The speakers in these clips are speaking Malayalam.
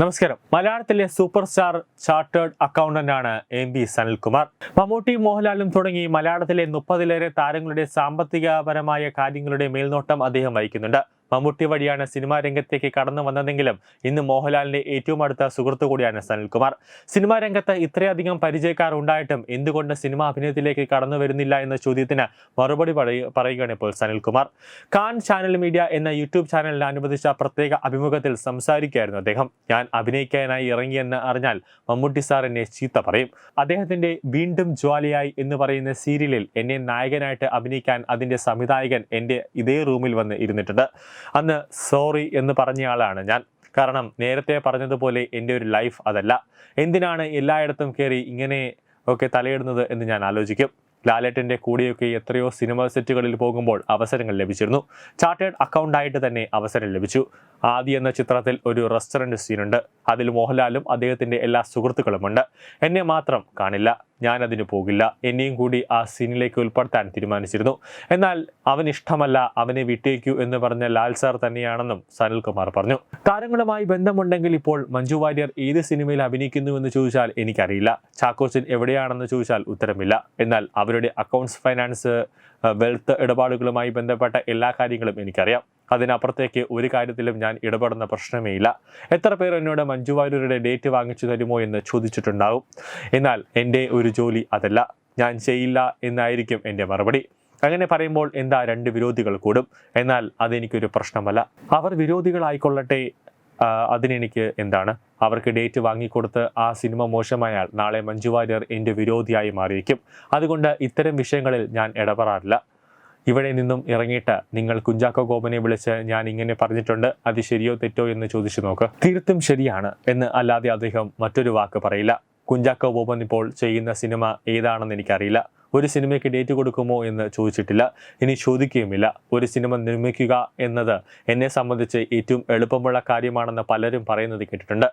നമസ്കാരം. മലയാളത്തിലെ സൂപ്പർ സ്റ്റാർ ചാർട്ടേഡ് അക്കൗണ്ടന്റാണ് എം പി സനൽകുമാർ. മമ്മൂട്ടി, മോഹൻലാലും തുടങ്ങി മലയാളത്തിലെ 30-ലേറെ താരങ്ങളുടെ സാമ്പത്തികപരമായ കാര്യങ്ങളുടെ മേൽനോട്ടം അദ്ദേഹം വഹിക്കുന്നുണ്ട്. മമ്മൂട്ടി വഴിയാണ് സിനിമാ രംഗത്തേക്ക് കടന്നു വന്നതെങ്കിലും ഇന്ന് മോഹൻലാലിന്റെ ഏറ്റവും അടുത്ത സുഹൃത്തു കൂടിയാണ് സനൽകുമാർ. സിനിമാ രംഗത്ത് ഇത്രയധികം പരിചയക്കാർ ഉണ്ടായിട്ടും എന്തുകൊണ്ട് സിനിമാ അഭിനയത്തിലേക്ക് കടന്നു വരുന്നില്ല എന്ന ചോദ്യത്തിന് മറുപടി പറയുകയാണ് ഇപ്പോൾ സനൽകുമാർ. കാൻ ചാനൽ മീഡിയ എന്ന യൂട്യൂബ് ചാനലിന് അനുവദിച്ച പ്രത്യേക അഭിമുഖത്തിൽ സംസാരിക്കുകയായിരുന്നു അദ്ദേഹം. ഞാൻ അഭിനയിക്കാനായി ഇറങ്ങിയെന്ന് അറിഞ്ഞാൽ മമ്മൂട്ടി സാർ എന്നെ ചീത്ത പറയും. അദ്ദേഹത്തിന്റെ വീണ്ടും ജ്വാലയായി എന്ന് പറയുന്ന സീരിയലിൽ എന്നെ നായകനായിട്ട് അഭിനയിക്കാൻ അതിന്റെ സംവിധായകൻ എന്റെ ഇതേ റൂമിൽ വന്ന് ഇരുന്നിട്ടുണ്ട്. അന്ന് സോറി എന്ന് പറഞ്ഞയാളാണ് ഞാൻ. കാരണം നേരത്തെ പറഞ്ഞതുപോലെ എൻ്റെ ഒരു ലൈഫ് അതല്ല. എന്തിനാണ് എല്ലായിടത്തും കയറി ഇങ്ങനെ ഒക്കെ തലയിടുന്നത് എന്ന് ഞാൻ ആലോചിക്കും. ലാലേട്ടൻ്റെ കൂടെയൊക്കെ എത്രയോ സിനിമ സെറ്റുകളിൽ പോകുമ്പോൾ അവസരങ്ങൾ ലഭിച്ചിരുന്നു. ചാർട്ടേഡ് അക്കൗണ്ടായിട്ട് തന്നെ അവസരം ലഭിച്ചു. ആദി എന്ന ചിത്രത്തിൽ ഒരു റെസ്റ്റോറൻറ്റ് സീനുണ്ട്. അതിൽ മോഹൻലാലും അദ്ദേഹത്തിൻ്റെ എല്ലാ സുഹൃത്തുക്കളുമുണ്ട്. എന്നെ മാത്രം കാണില്ല, ഞാനതിന് പോകില്ല. എന്നെയും കൂടി ആ സീനിലേക്ക് ഉൾപ്പെടുത്താൻ തീരുമാനിച്ചിരുന്നു. എന്നാൽ അവൻ ഇഷ്ടമല്ല, അവനെ വിട്ടേക്കൂ എന്ന് പറഞ്ഞ ലാൽ സാർ തന്നെയാണെന്നും സനൽകുമാർ പറഞ്ഞു. താരങ്ങളുമായി ബന്ധമുണ്ടെങ്കിൽ ഇപ്പോൾ മഞ്ജു വാര്യർ ഏത് സിനിമയിൽ അഭിനയിക്കുന്നുവെന്ന് ചോദിച്ചാൽ എനിക്കറിയില്ല. ചാക്കോച്ചൻ എവിടെയാണെന്ന് ചോദിച്ചാൽ ഉത്തരമില്ല. എന്നാൽ അവരുടെ അക്കൗണ്ട്സ്, ഫൈനാൻസ്, വെൽത്ത് ഇടപാടുകളുമായി ബന്ധപ്പെട്ട എല്ലാ കാര്യങ്ങളും എനിക്കറിയാം. അതിനപ്പുറത്തേക്ക് ഒരു കാര്യത്തിലും ഞാൻ ഇടപെടുന്ന പ്രശ്നമേ ഇല്ല. എത്ര പേർ എന്നോട് മഞ്ജു വാര്യരുടെ ഡേറ്റ് വാങ്ങിച്ചു തരുമോ എന്ന് ചോദിച്ചിട്ടുണ്ടാവും. എന്നാൽ എൻ്റെ ഒരു ജോലി അതല്ല, ഞാൻ ചെയ്യില്ല എന്നായിരിക്കും എൻ്റെ മറുപടി. അങ്ങനെ പറയുമ്പോൾ എന്താ രണ്ട് വിരോധികൾ കൂടും? എന്നാൽ അതെനിക്കൊരു പ്രശ്നമല്ല. അവർ വിരോധികളായിക്കൊള്ളട്ടെ, അതിനെനിക്ക് എന്താണ്? അവർക്ക് ഡേറ്റ് വാങ്ങിക്കൊടുത്ത് ആ സിനിമ മോശമായാൽ നാളെ മഞ്ജു വാര്യർ എൻ്റെ വിരോധിയായി മാറിയിരിക്കും. അതുകൊണ്ട് ഇത്തരം വിഷയങ്ങളിൽ ഞാൻ ഇടപെടാറില്ല. ഇവിടെ നിന്നും ഇറങ്ങിയിട്ട് നിങ്ങൾ കുഞ്ചാക്കോ ബോബനെ വിളിച്ച് ഞാൻ ഇങ്ങനെ പറഞ്ഞിട്ടുണ്ട്, അത് ശരിയോ തെറ്റോ എന്ന് ചോദിച്ചു നോക്ക്. തീർത്തും ശരിയാണ് എന്ന് അല്ലാതെ അദ്ദേഹം മറ്റൊരു വാക്ക് പറയില്ല. കുഞ്ചാക്കോ ബോബൻ ഇപ്പോൾ ചെയ്യുന്ന സിനിമ ഏതാണെന്ന് എനിക്കറിയില്ല. ഒരു സിനിമയ്ക്ക് ഡേറ്റ് കൊടുക്കുമോ എന്ന് ചോദിച്ചിട്ടില്ല, ഇനി ചോദിക്കുകയുമില്ല. ഒരു സിനിമ നിർമ്മിക്കുക എന്നത് എന്നെ സംബന്ധിച്ച് ഏറ്റവും എളുപ്പമുള്ള കാര്യമാണെന്ന് പലരും പറയുന്നത് കേട്ടിട്ടുണ്ട്.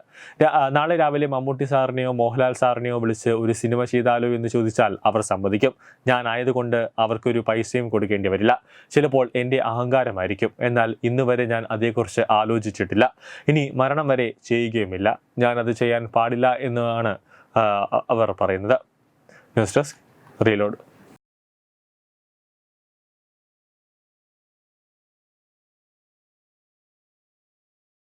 നാളെ രാവിലെ മമ്മൂട്ടി സാറിനെയോ മോഹൻലാൽ സാറിനെയോ വിളിച്ച് ഒരു സിനിമ ചെയ്താലോ എന്ന് ചോദിച്ചാൽ അവർ സമ്മതിക്കും. ഞാനായതുകൊണ്ട് അവർക്കൊരു പൈസയും കൊടുക്കേണ്ടി വരില്ല. ചിലപ്പോൾ എൻ്റെ അഹങ്കാരമായിരിക്കും. എന്നാൽ ഇന്ന് വരെ ഞാൻ അതേക്കുറിച്ച് ആലോചിച്ചിട്ടില്ല. ഇനി മരണം വരെ ചെയ്യുകയുമില്ല. ഞാനത് ചെയ്യാൻ പാടില്ല എന്നാണ് അവർ പറയുന്നത്. News desk reload.